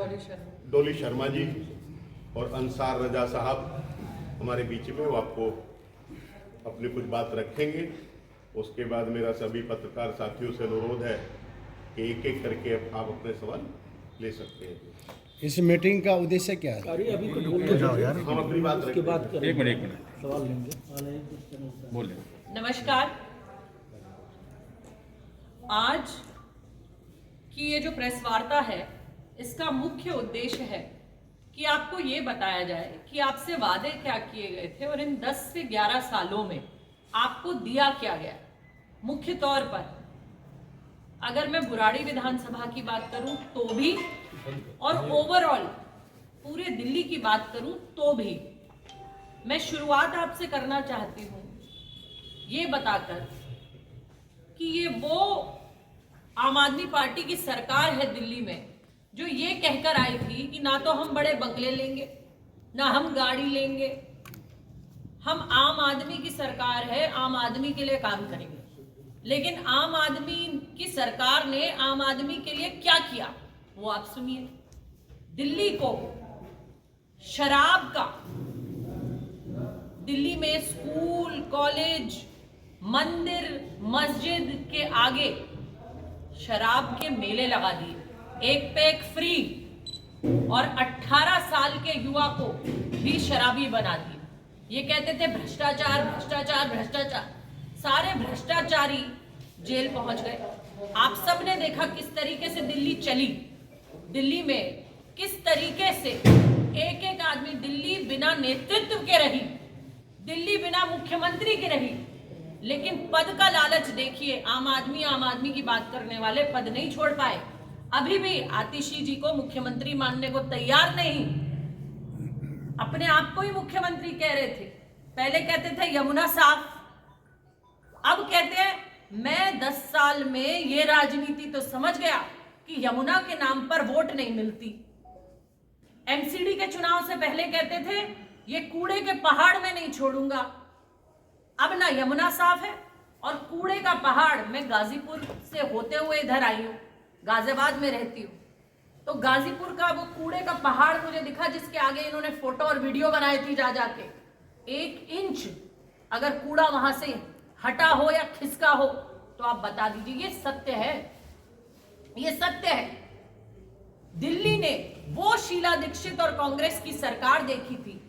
डोली शर्मा जी और अंसार रजा साहब हमारे बीच में, वो आपको अपनी कुछ बात रखेंगे। उसके बाद मेरा सभी पत्रकार साथियों से अनुरोध है कि एक एक करके आप अपने सवाल ले सकते हैं। इस मीटिंग का उद्देश्य क्या है? अभी कुछ बोल जाओ यार, हम अपनी बात उसके बाद रखेंगे। एक मिनट सवाल लेंगे। बोले। नमस्कार। आज की ये जो प्रेस वार्ता है, इसका मुख्य उद्देश्य है कि आपको ये बताया जाए कि आपसे वादे क्या किए गए थे और इन 10 से 11 सालों में आपको दिया क्या गया। मुख्य तौर पर अगर मैं बुराड़ी विधानसभा की बात करूं तो भी, और ओवरऑल पूरे दिल्ली की बात करूं तो भी, मैं शुरुआत आपसे करना चाहती हूं ये बताकर कि ये वो आम आदमी पार्टी की सरकार है दिल्ली में जो ये कहकर आई थी कि ना तो हम बड़े बंगले लेंगे, ना हम गाड़ी लेंगे, हम आम आदमी की सरकार है, आम आदमी के लिए काम करेंगे। लेकिन आम आदमी की सरकार ने आम आदमी के लिए क्या किया वो आप सुनिए। दिल्ली को शराब का, दिल्ली में स्कूल, कॉलेज, मंदिर, मस्जिद के आगे शराब के मेले लगा दिए, एक पे एक फ्री, और 18 साल के युवा को भी शराबी बना दिए। ये कहते थे भ्रष्टाचार भ्रष्टाचार भ्रष्टाचार, सारे भ्रष्टाचारी जेल पहुंच गए। आप सब ने देखा किस तरीके से दिल्ली चली, दिल्ली में किस तरीके से एक एक आदमी, दिल्ली बिना नेतृत्व के रही, दिल्ली बिना मुख्यमंत्री के रही। लेकिन पद का लालच देखिए, आम आदमी की बात करने वाले पद नहीं छोड़ पाए। अभी भी आतिशी जी को मुख्यमंत्री मानने को तैयार नहीं, अपने आप को ही मुख्यमंत्री कह रहे थे। पहले कहते थे यमुना साफ, अब कहते हैं मैं 10 साल में ये राजनीति तो समझ गया कि यमुना के नाम पर वोट नहीं मिलती। एमसीडी के चुनाव से पहले कहते थे ये कूड़े के पहाड़ में नहीं छोड़ूंगा। अब ना यमुना साफ है और कूड़े का पहाड़। मैं गाजीपुर से होते हुए इधर आई हूं, गाजियाबाद में रहती हूँ, तो गाजीपुर का वो कूड़े का पहाड़ मुझे दिखा जिसके आगे इन्होंने फोटो और वीडियो बनाई थी जा जाके। 1 इंच अगर कूड़ा वहां से हटा हो या खिसका हो तो आप बता दीजिए। ये सत्य है, ये सत्य है। दिल्ली ने वो शीला दीक्षित और कांग्रेस की सरकार देखी थी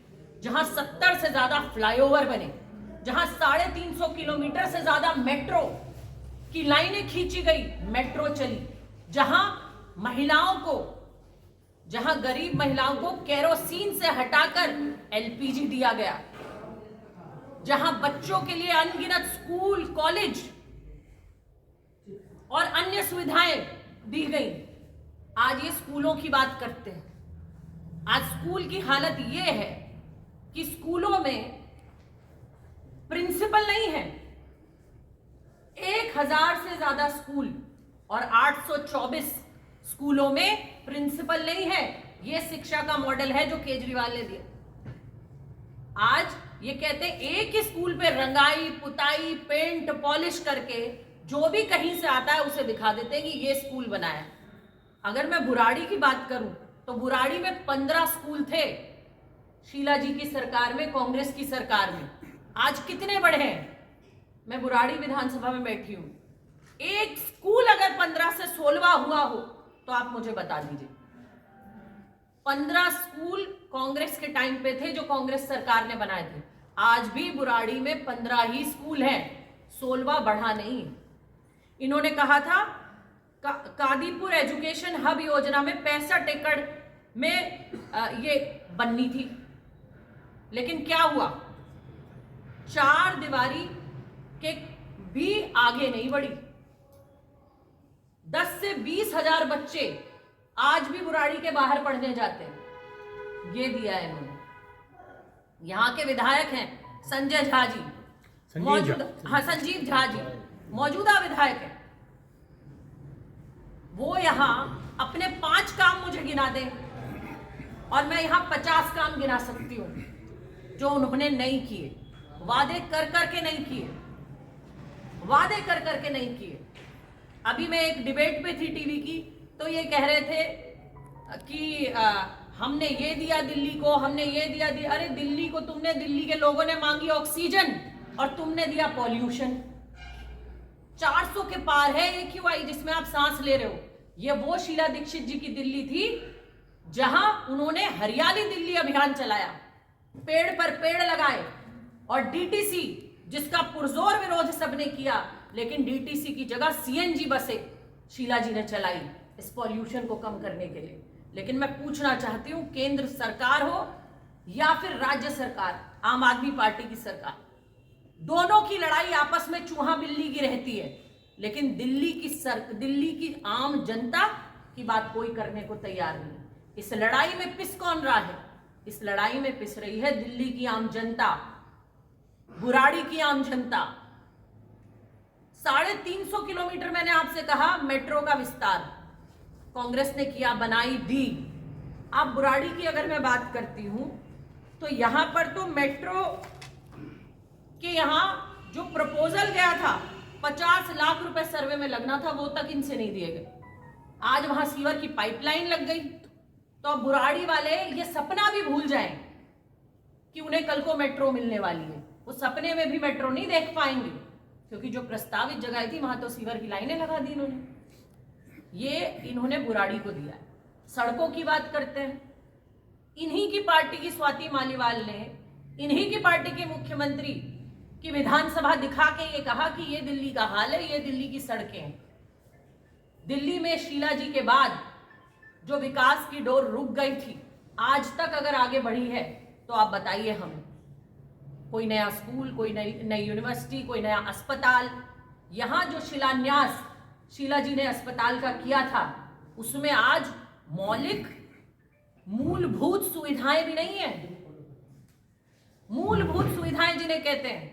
जहां 70 से ज्यादा फ्लाईओवर बने, जहां 350 किलोमीटर से ज्यादा मेट्रो की लाइनें खींची गई, मेट्रो चली, जहां महिलाओं को, जहां गरीब महिलाओं को केरोसिन से हटाकर एलपीजी दिया गया, जहां बच्चों के लिए अनगिनत स्कूल, कॉलेज और अन्य सुविधाएं दी गई। आज ये स्कूलों की बात करते हैं। आज स्कूल की हालत ये है कि स्कूलों में प्रिंसिपल नहीं है। 1000 से ज्यादा स्कूल और 824 स्कूलों में प्रिंसिपल नहीं है। यह शिक्षा का मॉडल है जो केजरीवाल ने दिया। आज ये कहते हैं एक ही स्कूल पे रंगाई, पुताई, पेंट, पॉलिश करके जो भी कहीं से आता है उसे दिखा देते हैं कि ये स्कूल बनाया। अगर मैं बुराड़ी की बात करूं तो बुराड़ी में 15 स्कूल थे शीला जी की सरकार में, कांग्रेस की सरकार में। आज कितने बड़े हैं? मैं बुराड़ी विधानसभा में बैठी हूं। एक स्कूल अगर 15 से 16वां हुआ हो तो आप मुझे बता दीजिए। 15 स्कूल कांग्रेस के टाइम पे थे जो कांग्रेस सरकार ने बनाए थे। आज भी बुराड़ी में 15 ही स्कूल हैं, 16वां बढ़ा नहीं। इन्होंने कहा था कादीपुर एजुकेशन हब योजना में 65 एकड़ में ये बननी थी, लेकिन क्या हुआ? 4 दीवारी के भी आगे नहीं बढ़ी। 10 से 20 हजार बच्चे आज भी बुराड़ी के बाहर पढ़ने जाते हैं। ये दिया है इन्होंने। यहाँ के विधायक हैं संजय झा जी, संजीव झा जी मौजूदा विधायक हैं। वो यहाँ अपने 5 काम मुझे गिना दें और मैं यहाँ 50 काम गिना सकती हूँ जो उन्होंने नहीं किए। वादे कर करके नहीं किए, वादे कर करके नहीं किए। अभी मैं एक डिबेट पे थी टीवी की, तो ये कह रहे थे कि हमने ये दिया दिल्ली को, हमने ये दिया। अरे दिल्ली को तुमने, दिल्ली के लोगों ने मांगी ऑक्सीजन और तुमने दिया पॉल्यूशन। 400 के पार है AQI जिसमें आप सांस ले रहे हो। ये वो शीला दीक्षित जी की दिल्ली थी जहां उन्होंने हरियाली दिल्ली अभियान चलाया, पेड़ पर पेड़ लगाए। और DTC जिसका पुरजोर विरोध सबने किया, लेकिन DTC की जगह CNG बसें शीला जी ने चलाई इस पॉल्यूशन को कम करने के लिए। लेकिन मैं पूछना चाहती हूं, केंद्र सरकार हो या फिर राज्य सरकार, आम आदमी पार्टी की सरकार, दोनों की लड़ाई आपस में चूहा बिल्ली की रहती है। लेकिन दिल्ली की आम जनता की बात कोई करने को तैयार नहीं। इस लड़ाई में पिस कौन रहा है? इस लड़ाई में पिस रही है दिल्ली की आम जनता, बुराड़ी की आम जनता। 350 किलोमीटर मैंने आपसे कहा मेट्रो का विस्तार कांग्रेस ने किया, बनाई, दी। आप बुराड़ी की अगर मैं बात करती हूं तो यहां पर तो मेट्रो के यहां जो प्रपोजल गया था 50 लाख रुपए सर्वे में लगना था, वो तक इनसे नहीं दिए गए। आज वहां सीवर की पाइपलाइन लग गई। तो अब बुराड़ी वाले ये सपना भी भूल जाएं कि उन्हें कल को मेट्रो मिलने वाली है। वो सपने में भी मेट्रो नहीं देख पाएंगे, क्योंकि जो प्रस्तावित जगह थी वहां तो सीवर की लाइनें लगा दी इन्होंने। ये इन्होंने बुराड़ी को दिया है। सड़कों की बात करते हैं, इन्हीं की पार्टी की स्वाति मालीवाल ने इन्हीं की पार्टी के मुख्यमंत्री की विधानसभा दिखा के ये कहा कि ये दिल्ली का हाल है, ये दिल्ली की सड़कें हैं। दिल्ली में शीला जी के बाद जो विकास की डोर रुक गई थी, आज तक अगर आगे बढ़ी है तो आप बताइए हमें। कोई नया स्कूल, कोई नई यूनिवर्सिटी, कोई नया अस्पताल। यहां जो शिलान्यास शीला जी ने अस्पताल का किया था, उसमें आज मौलिक मूलभूत सुविधाएं भी नहीं है। मूलभूत सुविधाएं जिन्हें कहते हैं,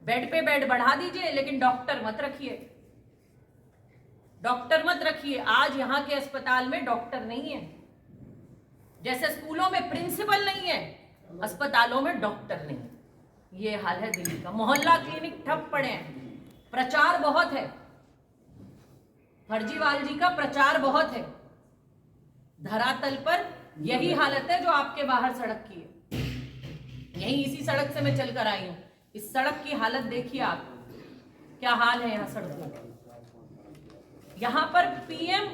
बेड पे बेड बढ़ा दीजिए लेकिन डॉक्टर मत रखिए, डॉक्टर मत रखिए। आज यहां के अस्पताल में डॉक्टर नहीं है। जैसे स्कूलों में प्रिंसिपल नहीं है, अस्पतालों में डॉक्टर नहीं। ये हाल है दिल्ली का। मोहल्ला क्लिनिक ठप पड़े हैं। प्रचार बहुत है, फर्जीवाल जी का प्रचार बहुत है। धरातल पर यही हालत है जो आपके बाहर सड़क की है। यही इसी सड़क से मैं चलकर आई हूं। इस सड़क की हालत देखिए आप, क्या हाल है यहां सड़कों का। यहां पर PM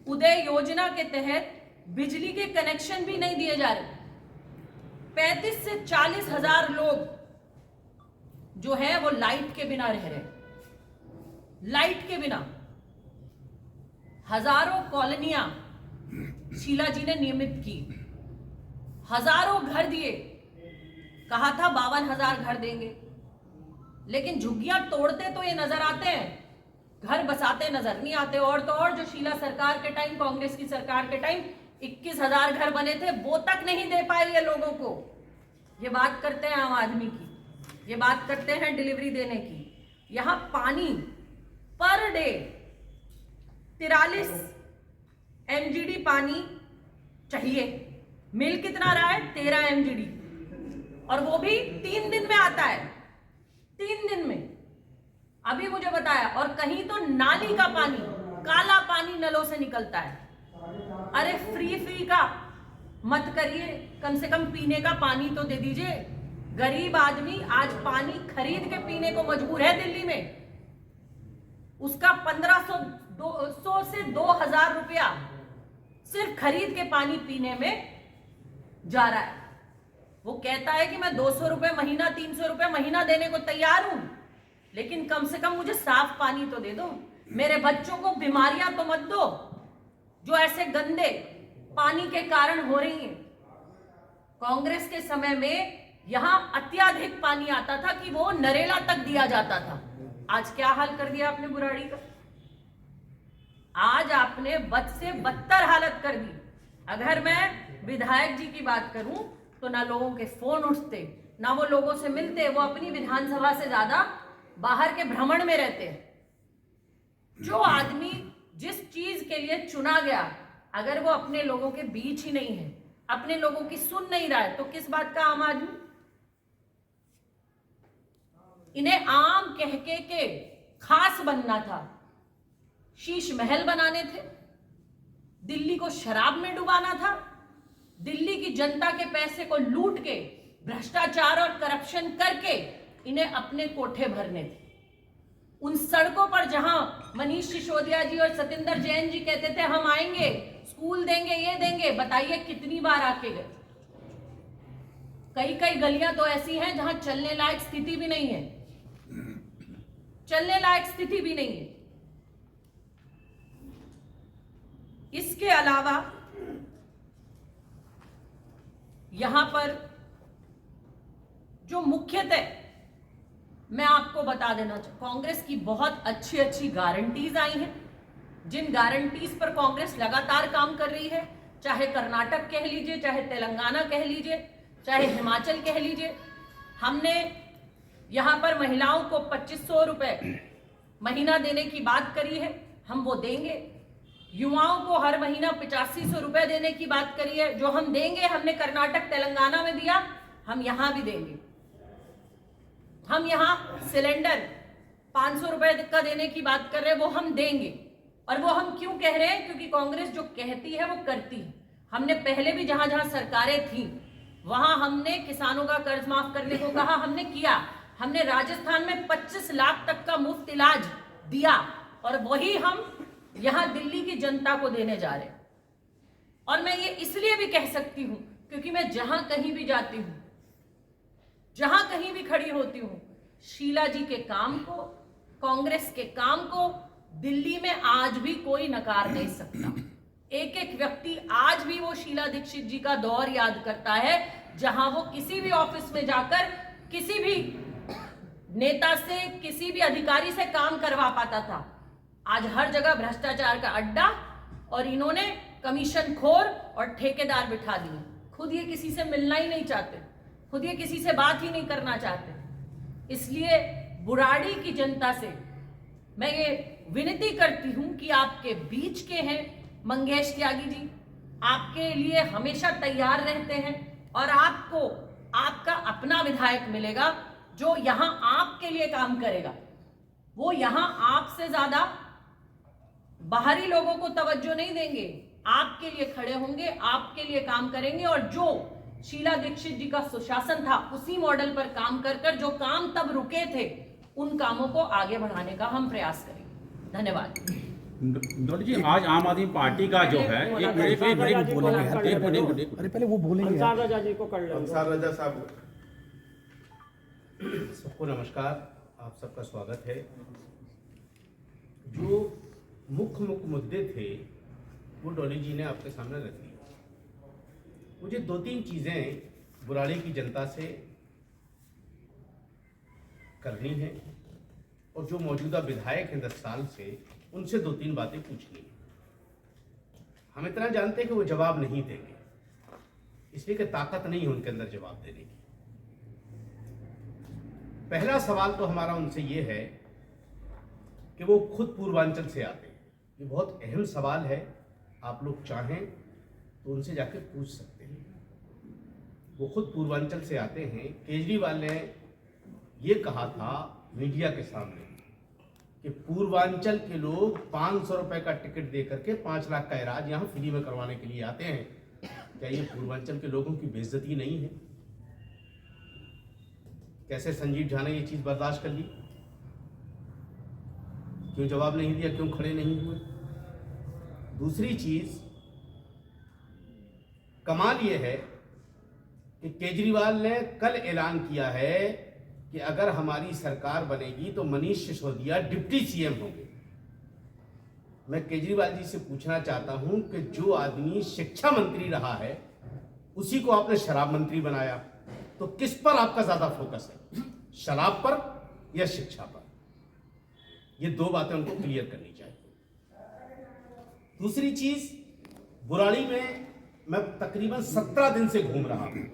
उदय योजना के तहत बिजली के कनेक्शन भी नहीं दिए जा रहे। 35 से 40 हजार लोग जो है वो लाइट के बिना रह रहे, लाइट के बिना। हजारों कॉलोनियां शीला जी ने नियमित की, हजारों घर दिए। कहा था 52,000 घर देंगे, लेकिन झुग्गियां तोड़ते तो ये नजर आते हैं, घर बसाते नजर नहीं आते। और तो और जो शीला सरकार के टाइम, कांग्रेस की सरकार के टाइम 21,000 घर बने थे, वो तक नहीं दे पाए ये लोगों को। ये बात करते हैं आम आदमी की, ये बात करते हैं डिलीवरी देने की। यहां पानी पर डे 43 MGD पानी चाहिए। मिल कितना रहा है? 13 MGD, और वो भी 3 दिन में आता है, 3 दिन में। अभी मुझे बताया। और कहीं तो नाली का पानी, काला पानी नलों से निकलता है। अरे फ्री का मत करिए, कम से कम पीने का पानी तो दे दीजिए। गरीब आदमी आज पानी खरीद के पीने को मजबूर है दिल्ली में। उसका 1500 से 2000 रुपया सिर्फ खरीद के पानी पीने में जा रहा है। वो कहता है कि मैं 200 रुपए महीना, 300 रुपए महीना देने को तैयार हूं, लेकिन कम से कम मुझे साफ पानी तो दे दो। मेरे बच्चों को बीमारियां तो मत दो जो ऐसे गंदे पानी के कारण हो रही हैं। कांग्रेस के समय में यहां अत्यधिक पानी आता था कि वो नरेला तक दिया जाता था। आज क्या हाल कर दिया आपने बुराड़ी का? आज आपने बद से बदतर हालत कर दी। अगर मैं विधायक जी की बात करूं तो ना लोगों के फोन उठते, ना वो लोगों से मिलते। वो अपनी विधानसभा से ज्यादा बाहर के भ्रमण में रहते हैं। जो आदमी जिस चीज के लिए चुना गया, अगर वो अपने लोगों के बीच ही नहीं है, अपने लोगों की सुन नहीं रहा है, तो किस बात का आम आदमी? इन्हें आम कह के खास बनना था, शीश महल बनाने थे। दिल्ली को शराब में डुबाना था, दिल्ली की जनता के पैसे को लूट के भ्रष्टाचार और करप्शन करके इन्हें अपने कोठे भरने थे। उन सड़कों पर जहां मनीष सिसोदिया जी और सतिंदर जैन जी कहते थे हम आएंगे, स्कूल देंगे, ये देंगे, बताइए कितनी बार आके गए। कई कई गलियां तो ऐसी हैं जहां चलने लायक स्थिति भी नहीं है, चलने लायक स्थिति भी नहीं है। इसके अलावा यहां पर जो मुख्यतः मैं आपको बता देना चाहूं, कांग्रेस की बहुत अच्छी अच्छी गारंटीज आई हैं, जिन गारंटीज पर कांग्रेस लगातार काम कर रही है, चाहे कर्नाटक कह लीजिए, चाहे तेलंगाना कह लीजिए, चाहे हिमाचल कह लीजिए। हमने यहां पर महिलाओं को 2500 रुपए महीना देने की बात करी है, हम वो देंगे। युवाओं को हर महीना 8500 रुपए देने की बात करी है, जो हम देंगे। हमने कर्नाटक तेलंगाना में दिया, हम यहां भी देंगे। हम यहां सिलेंडर 500 रुपए का देने की बात कर रहे हैं, वो हम देंगे। और वो हम क्यों कह रहे हैं? क्योंकि कांग्रेस जो कहती है वो करती है। हमने पहले भी जहां जहां सरकारें थी वहां हमने किसानों का कर्ज माफ करने को कहा, हमने किया। हमने राजस्थान में 25 लाख तक का मुफ्त इलाज दिया, और वही हम यहां दिल्ली की जनता को देने जा रहे हैं। और मैं ये इसलिए भी कह सकती हूं क्योंकि मैं जहां कहीं भी जाती हूं, जहां कहीं भी खड़ी होती हूं, शीला जी के काम को, कांग्रेस के काम को दिल्ली में आज भी कोई नकार नहीं सकता। एक एक व्यक्ति आज भी वो शीला दीक्षित जी का दौर याद करता है, जहां वो किसी भी ऑफिस में जाकर किसी भी नेता से, किसी भी अधिकारी से काम करवा पाता था। आज हर जगह भ्रष्टाचार का अड्डा, और इन्होंने कमीशन खोर और ठेकेदार बिठा दिए। खुद ये किसी से मिलना ही नहीं चाहते, खुद ये किसी से बात ही नहीं करना चाहते। इसलिए बुराड़ी की जनता से मैं ये विनती करती हूं कि आपके बीच के हैं मंगेश त्यागी जी, आपके लिए हमेशा तैयार रहते हैं, और आपको आपका अपना विधायक मिलेगा जो यहां आपके लिए काम करेगा। वो यहां आपसे ज्यादा बाहरी लोगों को तवज्जो नहीं देंगे, आपके लिए खड़े होंगे, आपके लिए काम करेंगे। और जो शीला दीक्षित जी का सुशासन था, उसी मॉडल पर काम कर कर जो काम तब रुके थे, उन कामों को आगे बढ़ाने का हम प्रयास करेंगे। धन्यवाद। डॉक्टर जी, आज आम आदमी पार्टी का जो है अरे पहले वो बोलेंगे। अंसार रजा जी को कर लो। अंसार रजा साहब, सबको नमस्कार, आप सबका स्वागत है। जो मुख्य मुद्दे थे वो डॉली जी ने आपके सामने रख दिए। मुझे 2-3 चीज़ें बुराड़ी की जनता से करनी है, और जो मौजूदा विधायक हैं 10 साल से, उनसे 2-3 बातें पूछनी है। हम इतना जानते हैं कि वो जवाब नहीं देंगे, इसलिए कि ताकत नहीं है उनके अंदर जवाब देने की। पहला सवाल तो हमारा उनसे ये है कि वो खुद पूर्वांचल से आते हैं। ये बहुत अहम सवाल है, आप लोग चाहें तो उनसे जाकर पूछ सकते हैं। वो खुद पूर्वांचल से आते हैं। केजरीवाल ने ये कहा था मीडिया के सामने कि पूर्वांचल के लोग 500 रुपए का टिकट दे करके 5 लाख का इलाज यहाँ फ्री में करवाने के लिए आते हैं। क्या ये पूर्वांचल के लोगों की बेइज्जती नहीं है? कैसे संजीव झा ने ये चीज़ बर्दाश्त कर ली? क्यों जवाब नहीं दिया? क्यों खड़े नहीं हुए? दूसरी चीज़, कमाल ये है कि केजरीवाल ने कल ऐलान किया है कि अगर हमारी सरकार बनेगी तो मनीष सिसोदिया डिप्टी सीएम होंगे। मैं केजरीवाल जी से पूछना चाहता हूं कि जो आदमी शिक्षा मंत्री रहा है उसी को आपने शराब मंत्री बनाया, तो किस पर आपका ज्यादा फोकस है, शराब पर या शिक्षा पर? ये 2 बातें उनको क्लियर करनी चाहिए। दूसरी चीज, बुराड़ी में मैं तकरीबन 17 दिन से घूम रहा हूं।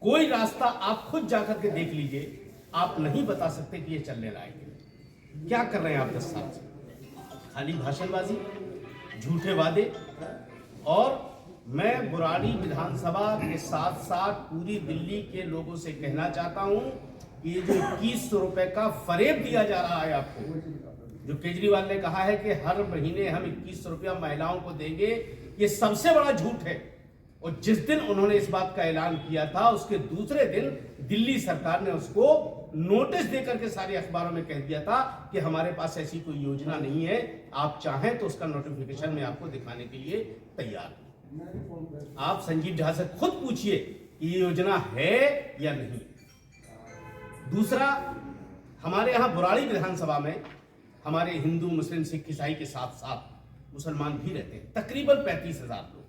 कोई रास्ता आप खुद जाकर के देख लीजिए, आप नहीं बता सकते कि ये चलने लायक है। क्या कर रहे हैं आप 10 साल से? खाली भाषणबाजी, झूठे वादे। और मैं बुराड़ी विधानसभा के साथ साथ पूरी दिल्ली के लोगों से कहना चाहता हूं कि ये जो 2100 रुपए का फरेब दिया जा रहा है आपको, जो केजरीवाल ने कहा है कि हर महीने हम 2100 रुपया महिलाओं को देंगे, ये सबसे बड़ा झूठ है। और जिस दिन उन्होंने इस बात का ऐलान किया था, उसके दूसरे दिन दिल्ली सरकार ने उसको नोटिस देकर के सारे अखबारों में कह दिया था कि हमारे पास ऐसी कोई योजना नहीं है, आप चाहें तो उसका नोटिफिकेशन मैं आपको दिखाने के लिए तैयार हूं। आप संजीव झा से खुद पूछिए कि ये योजना है या नहीं। दूसरा, हमारे यहां बुराड़ी विधानसभा में हमारे हिंदू, मुस्लिम, सिख, ईसाई के साथ साथ मुसलमान भी रहते हैं, तकरीबन 35,000 लोग।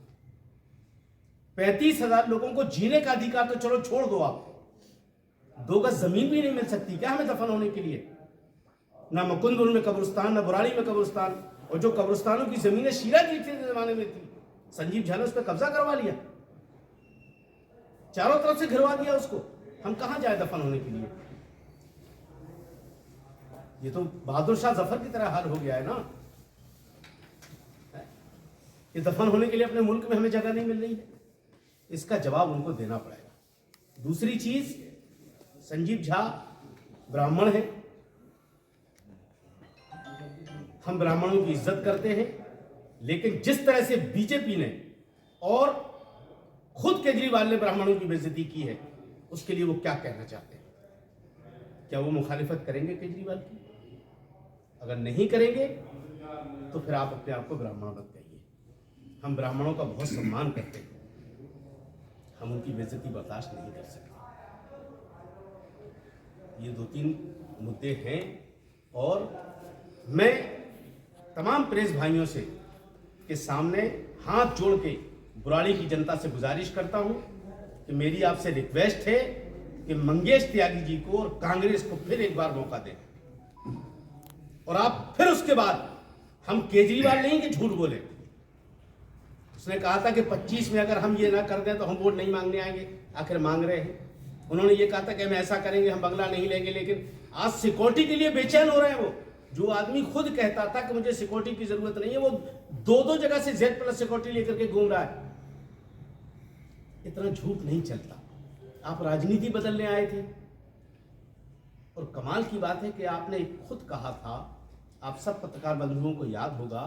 35,000 लोगों को जीने का अधिकार तो चलो छोड़ दो, आप 2 गज जमीन भी नहीं मिल सकती क्या हमें दफन होने के लिए? ना मुकुंदपुर में कब्रिस्तान, ना बुराड़ी में कब्रिस्तान। और जो कब्रिस्तानों की जमीनें शीला दीक्षित के जमाने में थी, संजीव झा ने उस पर कब्जा करवा लिया, चारों तरफ से घिरवा दिया उसको। हम कहां जाए दफन होने के लिए? ये तो बहादुर शाह जफर की तरह हाल हो गया है ना। ये दफन होने के लिए अपने मुल्क में हमें जगह नहीं मिल रही है, इसका जवाब उनको देना पड़ेगा। दूसरी चीज, संजीव झा ब्राह्मण है, हम ब्राह्मणों की इज्जत करते हैं, लेकिन जिस तरह से बीजेपी ने और खुद केजरीवाल ने ब्राह्मणों की बेइज्जती की है, उसके लिए वो क्या कहना चाहते हैं? क्या वो मुखालिफत करेंगे केजरीवाल की? अगर नहीं करेंगे तो फिर आप अपने आप को ब्राह्मण मत कहिए। हम ब्राह्मणों का बहुत सम्मान करते हैं, हम उनकी बेइज्जती बर्दाश्त नहीं कर सकते। ये 2-3 मुद्दे हैं और मैं तमाम प्रेस भाइयों से के सामने हाथ जोड़ के बुराड़ी की जनता से गुजारिश करता हूं कि मेरी आपसे रिक्वेस्ट है कि मंगेश त्यागी जी को और कांग्रेस को फिर एक बार मौका दें, और आप फिर उसके बाद, हम केजरीवाल नहीं कि झूठ बोले। उसने कहा था कि 25 में अगर हम ये ना कर दें तो हम वोट नहीं मांगने आएंगे, आखिर मांग रहे हैं। उन्होंने ये कहा था कि हम ऐसा करेंगे, हम बंगला नहीं लेंगे, लेकिन आज सिक्योरिटी के लिए बेचैन हो रहे हैं। वो जो आदमी खुद कहता था कि मुझे सिक्योरिटी की जरूरत नहीं है, वो 2-2 जगह से Z+ सिक्योरिटी लेकर के घूम रहा है। इतना झूठ नहीं चलता। आप राजनीति बदलने आए थे, और कमाल की बात है कि आपने खुद कहा था, आप सब पत्रकार बंधुओं को याद होगा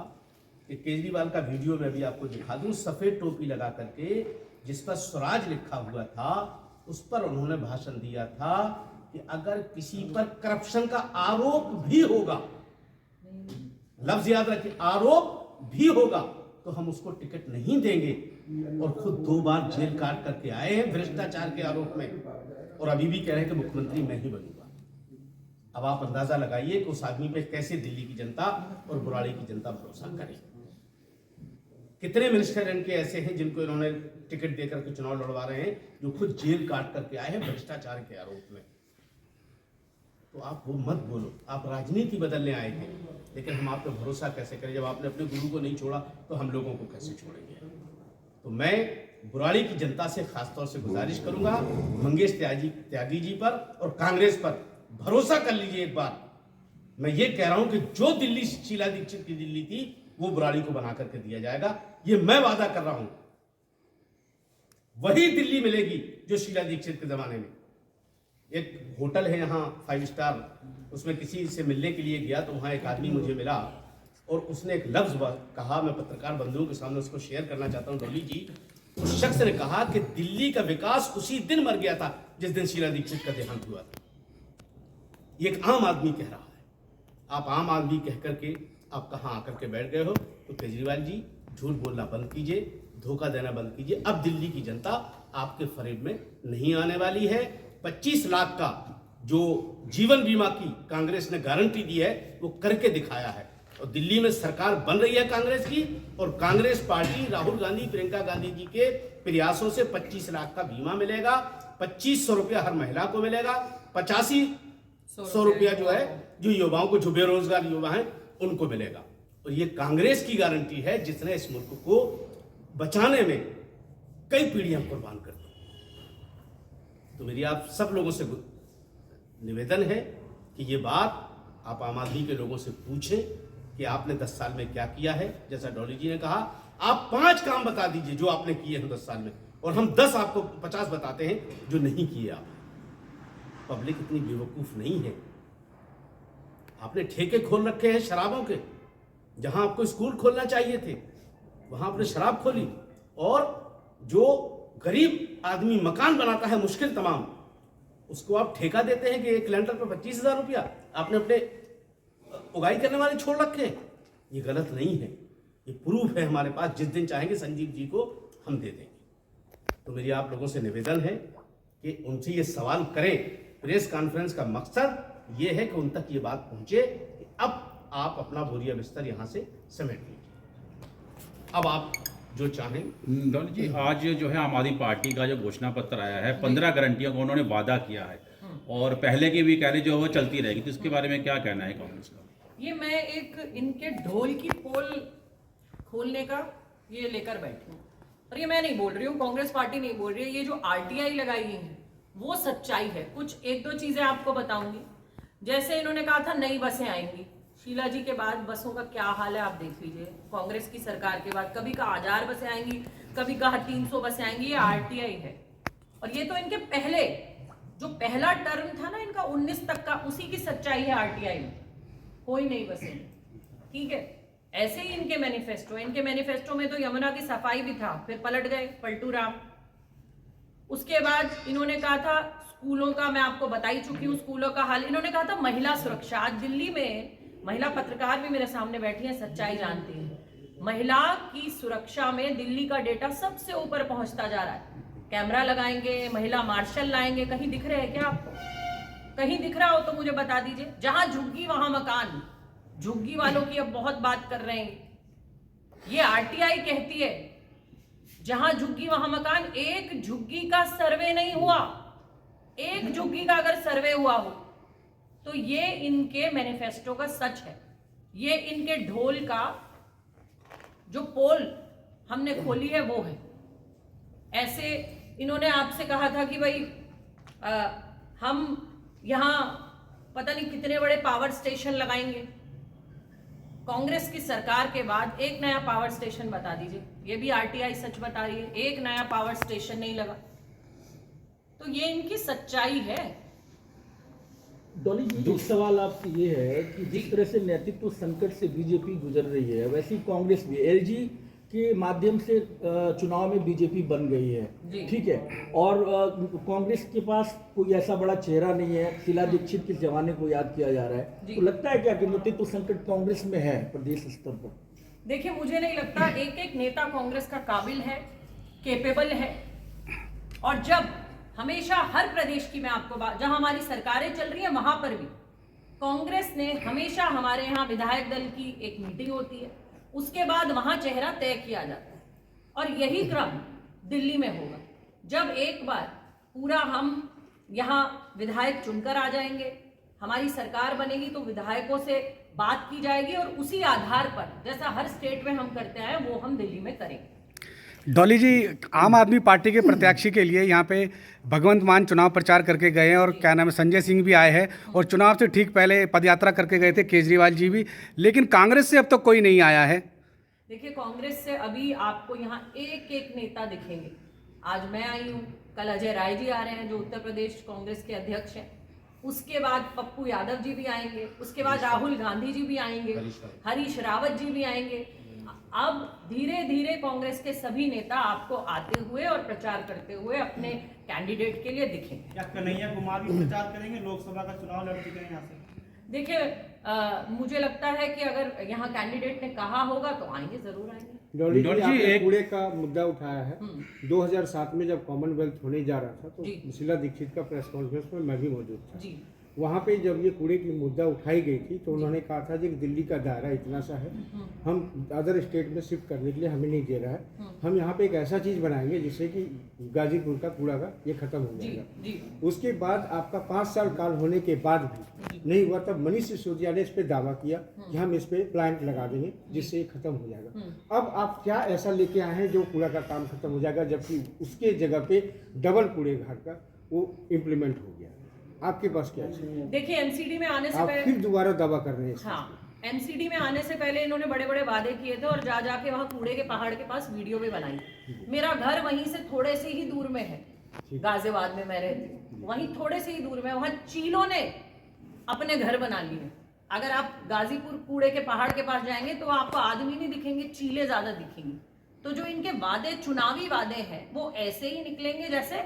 कि केजरीवाल का वीडियो में भी आपको दिखा दूं, सफेद टोपी लगा करके जिस पर स्वराज लिखा हुआ था, उस पर उन्होंने भाषण दिया था कि अगर किसी पर करप्शन का आरोप भी होगा, लफ्ज याद रखिए, आरोप भी होगा, तो हम उसको टिकट नहीं देंगे। और खुद 2 बार जेल काट करके आए हैं भ्रष्टाचार के आरोप में, और अभी भी कह रहे हैं कि मुख्यमंत्री मैं ही बनूंगा। अब आप अंदाजा लगाइए कि उस आदमी पे कैसे दिल्ली की जनता और बुराड़ी की जनता भरोसा करे। कितने मिनिस्टर इनके ऐसे हैं जिनको इन्होंने टिकट देकर के चुनाव लड़वा रहे हैं, जो खुद जेल काट करके आए हैं भ्रष्टाचार के आरोप में। तो आप वो मत बोलो, आप राजनीति बदलने आए थे, लेकिन हम आप पे भरोसा कैसे करें? जब आपने अपने गुरु को नहीं छोड़ा तो हम लोगों को कैसे छोड़ेंगे? तो मैं बुराड़ी की जनता से खासतौर से गुजारिश करूंगा, मंगेश त्यागी जी पर और कांग्रेस पर भरोसा कर लीजिए एक बार। मैं ये कह रहा हूं कि जो दिल्ली शीला दीक्षित की दिल्ली थी, वो बुराड़ी को बना करके दिया जाएगा, ये मैं वादा कर रहा हूं। वही दिल्ली मिलेगी जो शीला दीक्षित के जमाने में। एक होटल है यहाँ 5 स्टार, उसमें किसी से मिलने के लिए गया तो वहां एक आदमी मुझे मिला और उसने एक लफ्ज कहा, मैं पत्रकार बंधुओं के सामने उसको शेयर करना चाहता हूँ। डॉली जी, उस शख्स ने कहा कि दिल्ली का विकास उसी दिन मर गया था जिस दिन शीला दीक्षित का देहांत हुआ था। ये एक आम आदमी कह रहा है। आप आम आदमी कह करके आप कहाँ आकर के बैठ गए हो? तो केजरीवाल जी, झूठ बोलना बंद कीजिए, धोखा देना बंद कीजिए। अब दिल्ली की जनता आपके फरेब में नहीं आने वाली है। 25 लाख का जो जीवन बीमा की कांग्रेस ने गारंटी दी है, वो करके दिखाया है। और दिल्ली में सरकार बन रही है कांग्रेस की, और कांग्रेस पार्टी राहुल गांधी, प्रियंका गांधी जी के प्रयासों से 25 लाख का बीमा मिलेगा, 2500 रुपया हर महिला को मिलेगा, 8500 रुपया जो है जो युवाओं को, जो बेरोजगार युवा हैं उनको मिलेगा। और ये कांग्रेस की गारंटी है जिसने इस मुल्क को बचाने में कई पीढ़ियां कुर्बान कर दी। तो मेरी आप सब लोगों से निवेदन है कि ये बात आप आम आदमी के लोगों से पूछें कि आपने 10 साल में क्या किया है। जैसा डॉली जी ने कहा, आप 5 काम बता दीजिए जो आपने किए हैं 10 साल में, और हम 10 आपको 50 बताते हैं जो नहीं किए आप। पब्लिक इतनी बेवकूफ नहीं है। आपने ठेके खोल रखे हैं शराबों के, जहां आपको स्कूल खोलना चाहिए थे वहां आपने शराब खोली। और जो गरीब आदमी मकान बनाता है मुश्किल तमाम, उसको आप ठेका देते हैं कि एक लैंटर पर 25,000 रुपया आपने अपने उगाई करने वाले छोड़ रखे हैं। ये गलत नहीं है, ये प्रूफ है हमारे पास। जिस दिन चाहेंगे संजीव जी को हम दे देंगे। तो मेरी आप लोगों से निवेदन है कि उनसे ये सवाल करें। प्रेस कॉन्फ्रेंस का मकसद ये है कि उन तक ये बात पहुंचे कि अब आप अपना बोरिया बिस्तर यहाँ से समेट लीजिए, अब आप जो चाहें। डॉली जी, आज जो है आम आदमी पार्टी का जो घोषणा पत्र आया है, 15 गारंटियों का उन्होंने वादा किया है और पहले की भी कह रहे जो वो चलती रहेगी, तो इसके बारे में क्या कहना है कांग्रेस का? ये मैं एक इनके ढोल की पोल खोलने का ये लेकर बैठी हूँ, और ये मैं नहीं बोल रही हूँ, कांग्रेस पार्टी नहीं बोल रही है। ये जो आरटीआई लगाई है वो सच्चाई है। कुछ एक दो चीजें आपको बताऊंगी। जैसे इन्होंने कहा था नई बसें आएंगी, शीला जी के बाद बसों का क्या हाल है आप देख लीजिए। कांग्रेस की सरकार के बाद कभी कहा 1000 बसें आएंगी, कभी कहा 300 बसें आएंगी। ये आरटीआई है। और ये तो इनके पहले जो पहला टर्म था ना इनका 19 तक का, उसी की सच्चाई है आरटीआई में। कोई नई बसें, ठीक है। ऐसे ही इनके मैनिफेस्टो में तो यमुना की सफाई भी था, फिर पलट गए पलटू राम। उसके बाद इन्होंने कहा था स्कूलों का, मैं आपको बता ही चुकी हूँ स्कूलों का हाल। इन्होंने कहा था महिला सुरक्षा। आज दिल्ली में महिला पत्रकार भी मेरे सामने बैठी हैं, सच्चाई जानती हैं। महिला की सुरक्षा में दिल्ली का डेटा सबसे ऊपर पहुंचता जा रहा है। कैमरा लगाएंगे, महिला मार्शल लाएंगे। कहीं दिख रहे हैं क्या आपको? कहीं दिख रहा हो तो मुझे बता दीजिए। जहां झुग्गी वहां मकान। झुग्गी वालों की अब बहुत बात कर रहे हैं। ये आरटीआई कहती है जहां झुग्गी वहां मकान। एक झुग्गी का सर्वे नहीं हुआ। एक झुग्गी का अगर सर्वे हुआ हो तो ये इनके मैनिफेस्टो का सच है। ये इनके ढोल का जो पोल हमने खोली है वो है। ऐसे इन्होंने आपसे कहा था कि भाई हम यहां पता नहीं कितने बड़े पावर स्टेशन लगाएंगे। कांग्रेस की सरकार के बाद एक नया पावर स्टेशन बता दीजिए। ये भी आरटीआई सच बता रही है, एक नया पावर स्टेशन नहीं लगा। तो ये इनकी सच्चाई है। डॉली जी, एक सवाल आपसे ये है कि जिस तरह से नेतृत्व संकट से बीजेपी गुजर रही है, वैसे ही कांग्रेस भी एलजी के माध्यम से चुनाव में बीजेपी बन गई है, ठीक है। और कांग्रेस के पास कोई ऐसा बड़ा चेहरा नहीं है। शीला दीक्षित के जमाने को याद किया जा रहा है। तो लगता है क्या कि नेतृत्व संकट कांग्रेस में है प्रदेश स्तर पर? देखिए, मुझे नहीं लगता। एक एक नेता कांग्रेस का काबिल है, केपेबल है। और जब हमेशा हर प्रदेश की मैं आपको बात, जहां हमारी सरकारें चल रही है वहां पर भी कांग्रेस ने हमेशा, हमारे यहाँ विधायक दल की एक मीटिंग होती है, उसके बाद वहां चेहरा तय किया जाता है। और यही क्रम दिल्ली में होगा। जब एक बार पूरा हम यहाँ विधायक चुनकर आ जाएंगे, हमारी सरकार बनेगी, तो विधायकों से बात की जाएगी और उसी आधार पर जैसा हर स्टेट में हम करते आए वो हम दिल्ली में करेंगे। डॉली जी, आम आदमी पार्टी के प्रत्याशी के लिए यहाँ पे भगवंत मान चुनाव प्रचार करके गए हैं और क्या नाम है संजय सिंह भी आए हैं और चुनाव से ठीक पहले पदयात्रा करके गए थे केजरीवाल जी भी, लेकिन कांग्रेस से अब तक कोई नहीं आया है। देखिए, कांग्रेस से अभी आपको यहाँ एक एक नेता दिखेंगे। आज मैं आई हूँ, कल अजय राय जी आ रहे हैं जो उत्तर प्रदेश कांग्रेस के अध्यक्ष हैं। उसके बाद पप्पू यादव जी भी आएंगे, उसके बाद राहुल गांधी जी भी आएंगे, हरीश रावत जी भी आएंगे। अब धीरे धीरे कांग्रेस के सभी नेता आपको आते हुए और प्रचार करते हुए अपने कैंडिडेट के लिए दिखेंगे। क्या कन्हैया कुमार भी प्रचार करेंगे? लोकसभा का चुनाव लड़ चुके हैं यहाँ से। देखिए, मुझे लगता है कि अगर यहाँ कैंडिडेट ने कहा होगा तो आएंगे, जरूर आएंगे। डॉली जी, आपने कूड़े का मुद्दा उठाया है। 2007 में जब कॉमनवेल्थ होने जा रहा था तो शीला दीक्षित का प्रेस कॉन्फ्रेंस में मैं भी मौजूद था जी। वहाँ पे जब ये कूड़े की मुद्दा उठाई गई थी तो उन्होंने कहा था कि दिल्ली का दायरा इतना सा है, हम अदर स्टेट में शिफ्ट करने के लिए हमें नहीं दे रहा है। हम यहाँ पे एक ऐसा चीज़ बनाएंगे जिससे कि गाजीपुर का कूड़ा का ये खत्म हो जाएगा। उसके बाद आपका 5 साल काल होने के बाद भी नहीं हुआ, तब मनीष सिसोदिया ने इस पर दावा किया कि हम इस पर प्लांट लगा देंगे जिससे ये खत्म हो जाएगा। अब आप क्या ऐसा लेके आए हैं जो कूड़ा का काम खत्म हो जाएगा, जबकि उसके जगह पे डबल कूड़े घर का वो इम्प्लीमेंट हो गया। आपके पास क्या है? देखिए, एमसीडी में आने से आप पहले फिर दोबारा दावा कर रहे हैं। हाँ, एमसीडी में आने से पहले इन्होंने बड़े बड़े वादे किए थे और जा जाके वहाँ कूड़े के पहाड़ के पास वीडियो भी बनाई। मेरा घर वहीं से थोड़े से ही दूर में है, गाजियाबाद में मैं रहती हूँ, वहीं थोड़े से ही दूर में। वहाँ चीलों ने अपने घर बना लिए अगर आप गाजीपुर कूड़े के पहाड़ के पास जाएंगे तो आपको आदमी नहीं दिखेंगे, चीले ज्यादा दिखेंगी। तो जो इनके वादे, चुनावी वादे हैं, वो ऐसे ही निकलेंगे जैसे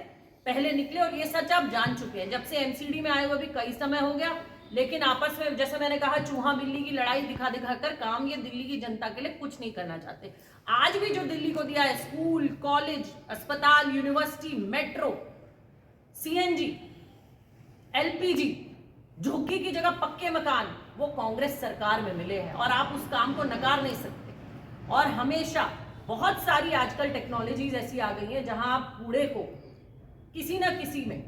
पहले निकले। और ये सच आप जान चुके हैं, जब से एमसीडी में आए हुए भी कई समय हो गया, लेकिन आपस में जैसे मैंने कहा चूहा बिल्ली की लड़ाई दिखा दिखा कर काम ये दिल्ली की जनता के लिए कुछ नहीं करना चाहते। आज भी जो दिल्ली को दिया है, स्कूल, कॉलेज, अस्पताल, यूनिवर्सिटी, मेट्रो, सीएनजी, एलपीजी, झुग्गी की जगह पक्के मकान, वो कांग्रेस सरकार में मिले हैं और आप उस काम को नकार नहीं सकते। और हमेशा बहुत सारी आजकल टेक्नोलॉजीज ऐसी आ गई हैं जहां आप कूड़े को किसी न किसी में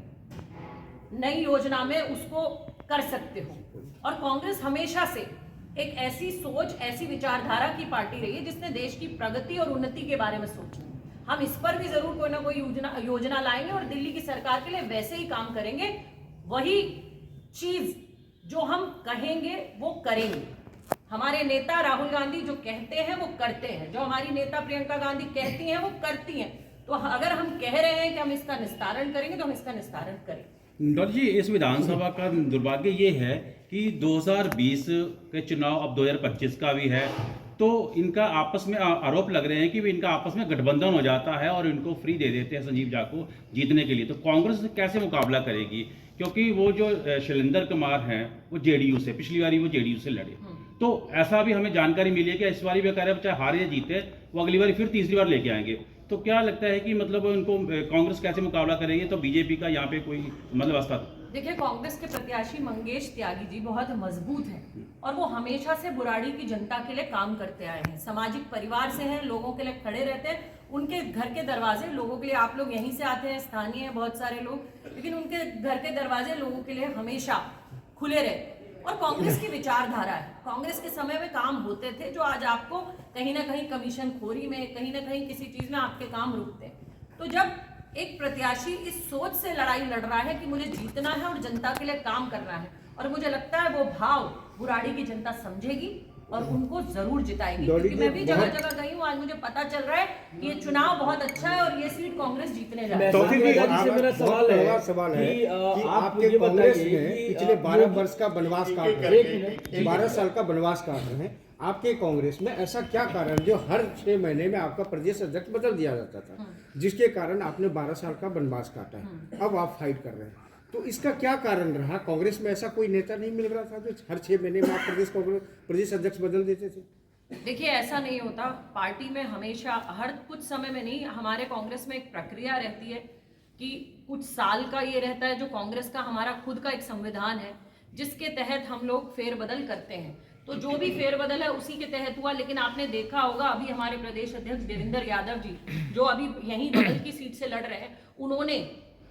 नई योजना में उसको कर सकते हो। और कांग्रेस हमेशा से एक ऐसी सोच, ऐसी विचारधारा की पार्टी रही है जिसने देश की प्रगति और उन्नति के बारे में सोचा। हम इस पर भी जरूर कोई ना कोई योजना लाएंगे और दिल्ली की सरकार के लिए वैसे ही काम करेंगे। वही चीज जो हम कहेंगे वो करेंगे। हमारे नेता राहुल गांधी जो कहते हैं वो करते हैं, जो हमारी नेता प्रियंका गांधी कहती हैं वो करती हैं। तो अगर हम कह रहे हैं कि हम इसका निस्तारण करेंगे तो हम इसका निस्तारण करेंगे। डॉक्टर जी, इस विधानसभा का दुर्भाग्य ये है कि 2020 के चुनाव अब 2025 का भी है, तो इनका आपस में आरोप लग रहे हैं कि इनका आपस में गठबंधन हो जाता है और इनको फ्री दे देते हैं संजीव झा को जीतने के लिए। तो कांग्रेस कैसे मुकाबला करेगी? क्योंकि वो जो शैलेंद्र कुमार हैं वो जेडीयू से, पिछली बारी वो जेडीयू से लड़े, तो ऐसा भी हमें जानकारी मिली है कि इस बारी भी कह रहे हैं चाहे हारे या जीते वो अगली बार फिर तीसरी बार लेके आएंगे। तो क्या लगता है कि मतलब उनको कांग्रेस कैसे मुकाबला करेंगे? तो बीजेपी का यहाँ पे कोई मतलब रास्ता? देखिए, कांग्रेस के प्रत्याशी मंगेश त्यागी जी बहुत मजबूत हैं और वो हमेशा से बुराड़ी की जनता के लिए काम करते आए हैं। सामाजिक परिवार से हैं, लोगों के लिए खड़े रहते हैं। उनके घर के दरवाजे लोगों के लिए, आप लोग यहीं से आते हैं, स्थानीय हैं बहुत सारे लोग, लेकिन उनके घर के दरवाजे लोगों के लिए हमेशा खुले रहते। और कांग्रेस की विचारधारा है, कांग्रेस के समय में काम होते थे जो आज आपको कहीं ना कहीं कमीशन खोरी में, कहीं ना कहीं किसी चीज में आपके काम रुकते हैं। तो जब एक प्रत्याशी इस सोच से लड़ाई लड़ रहा है कि मुझे जीतना है और जनता के लिए काम करना है, और मुझे लगता है वो भाव बुराड़ी की जनता समझेगी और उनको जरूर जिताएगी। क्योंकि मैं भी जगह जगह गई हूँ, आज मुझे पता चल रहा है कि ये चुनाव बहुत अच्छा है और ये सीट कांग्रेस जीतने जा रही है। मेरा सवाल है कि आपके कांग्रेस में पिछले 12 वर्ष का वनवास काट रहे हैं, 12 साल का वनवास काट रहे हैं, आपके कांग्रेस में ऐसा क्या कारण जो हर 6 महीने में आपका प्रदेश अध्यक्ष बदल दिया जाता था, जिसके कारण आपने 12 साल का वनवास काटा है, अब आप फाइट कर रहे हैं, तो इसका क्या कारण रहा? कांग्रेस में ऐसा कोई नेता नहीं मिल रहा था जो हर 6 महीने में आप प्रदेश अध्यक्ष बदल देते थे? देखिए, ऐसा नहीं होता। पार्टी में हमेशा, हर कुछ समय में नहीं, हमारे कांग्रेस में एक प्रक्रिया रहती है कि कुछ साल का ये रहता है जो कांग्रेस का हमारा खुद का एक संविधान है जिसके तहत हम लोग फेरबदल करते हैं। तो जो भी फेरबदल है उसी के तहत हुआ। लेकिन आपने देखा होगा अभी हमारे प्रदेश अध्यक्ष देवेंद्र यादव जी जो अभी यहीं बगल की सीट से लड़ रहे हैं, उन्होंने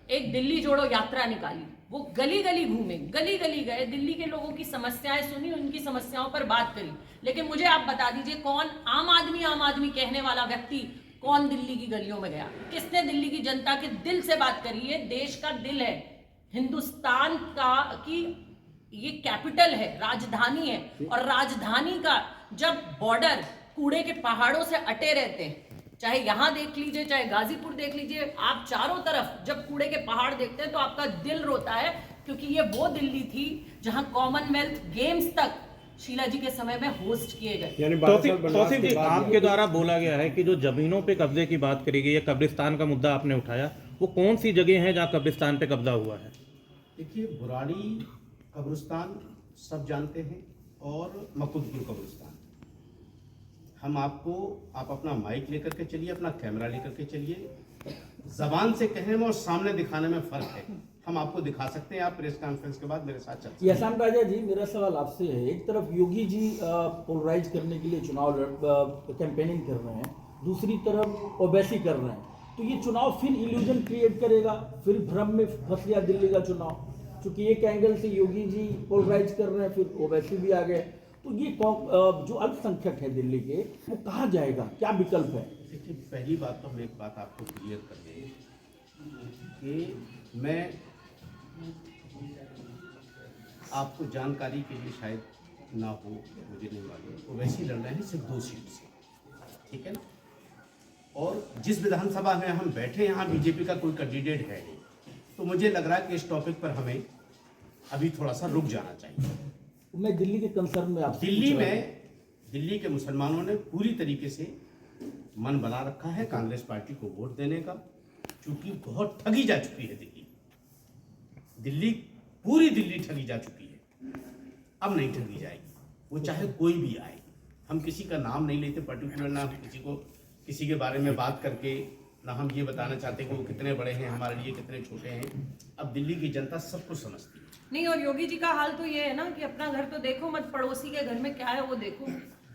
एक दिल्ली जोड़ो यात्रा निकाली। वो गली गली घूमे, गली गली गए, दिल्ली के लोगों की समस्याएं सुनी, उनकी समस्याओं पर बात करी। लेकिन मुझे आप बता दीजिए, कौन आम आदमी कहने वाला व्यक्ति कौन दिल्ली की गलियों में गया? किसने दिल्ली की जनता के दिल से बात करी? ये देश का दिल है, हिंदुस्तान का की ये कैपिटल है, राजधानी है। और राजधानी का जब बॉर्डर कूड़े के पहाड़ों से अटे रहते हैं, चाहे यहां देख लीजिए, चाहे गाजीपुर देख लीजिए, आप चारों तरफ जब कूड़े के पहाड़ देखते हैं तो आपका दिल रोता है, क्योंकि ये वो दिल्ली थी जहां कॉमनवेल्थ गेम्स तक शीला जी के समय में होस्ट किए गए। तौसीफ जी, आपके द्वारा बोला गया है कि जो जमीनों पे कब्जे की बात करी गई है, कब्रिस्तान का मुद्दा आपने उठाया, वो कौन सी जगह है जहाँ कब्रिस्तान पे कब्जा हुआ है? देखिए, बुराड़ी कब्रिस्तान सब जानते हैं और मकुदपुर कब्रिस्तान। हम आप अपना माइक लेकर के चलिए, अपना कैमरा लेकर के चलिए। जबान से कहने में और सामने दिखाने में फर्क है। हम आपको दिखा सकते हैं, आप प्रेस कॉन्फ्रेंस के बाद मेरे साथ चलते हैं। यसान राजा जी, मेरा सवाल आपसे है, एक तरफ योगी जी पोलराइज करने के लिए चुनाव कैंपेनिंग कर रहे हैं, दूसरी तरफ ओवैसी कर रहे हैं, तो ये चुनाव फिर इल्यूजन क्रिएट करेगा, फिर भ्रम में फंस गया दिल्ली का चुनाव। क्योंकि एक एंगल से योगी जी पोलराइज कर रहे हैं, फिर ओवैसी भी आ गए, तो ये जो अल्पसंख्यक है दिल्ली के, वो कहाँ जाएगा? क्या विकल्प है? देखिए, पहली बात तो हम एक बात आपको क्लियर कर दें कि मैं आपको जानकारी के लिए शायद ना हो, मुझे नहीं मालूम, ओवैसी लड़ रहे हैं सिर्फ 2 सीट से, ठीक है ना? और जिस विधानसभा में हम बैठे, यहाँ बीजेपी का कोई कैंडिडेट है नहीं, तो मुझे लग रहा है कि इस टॉपिक पर हमें अभी थोड़ा सा रुक जाना चाहिए। मैं दिल्ली के कंसर्न में आपसे दिल्ली पूछ रहा हूं। में दिल्ली के मुसलमानों ने पूरी तरीके से मन बना रखा है कांग्रेस पार्टी को वोट देने का, क्योंकि बहुत ठगी जा चुकी है दिल्ली, पूरी दिल्ली ठगी जा चुकी है। अब नहीं ठगी जाएगी, वो चाहे कोई भी आए। हम किसी का नाम नहीं लेते पर्टिकुलर, ना किसी के बारे में बात करके, ना हम ये बताना चाहते कि वो कितने बड़े हैं हमारे लिए, कितने छोटे हैं। अब दिल्ली की जनता सब कुछ समझती है। नहीं, और योगी जी का हाल तो ये है ना कि अपना घर तो देखो मत, पड़ोसी के घर में क्या है वो देखो।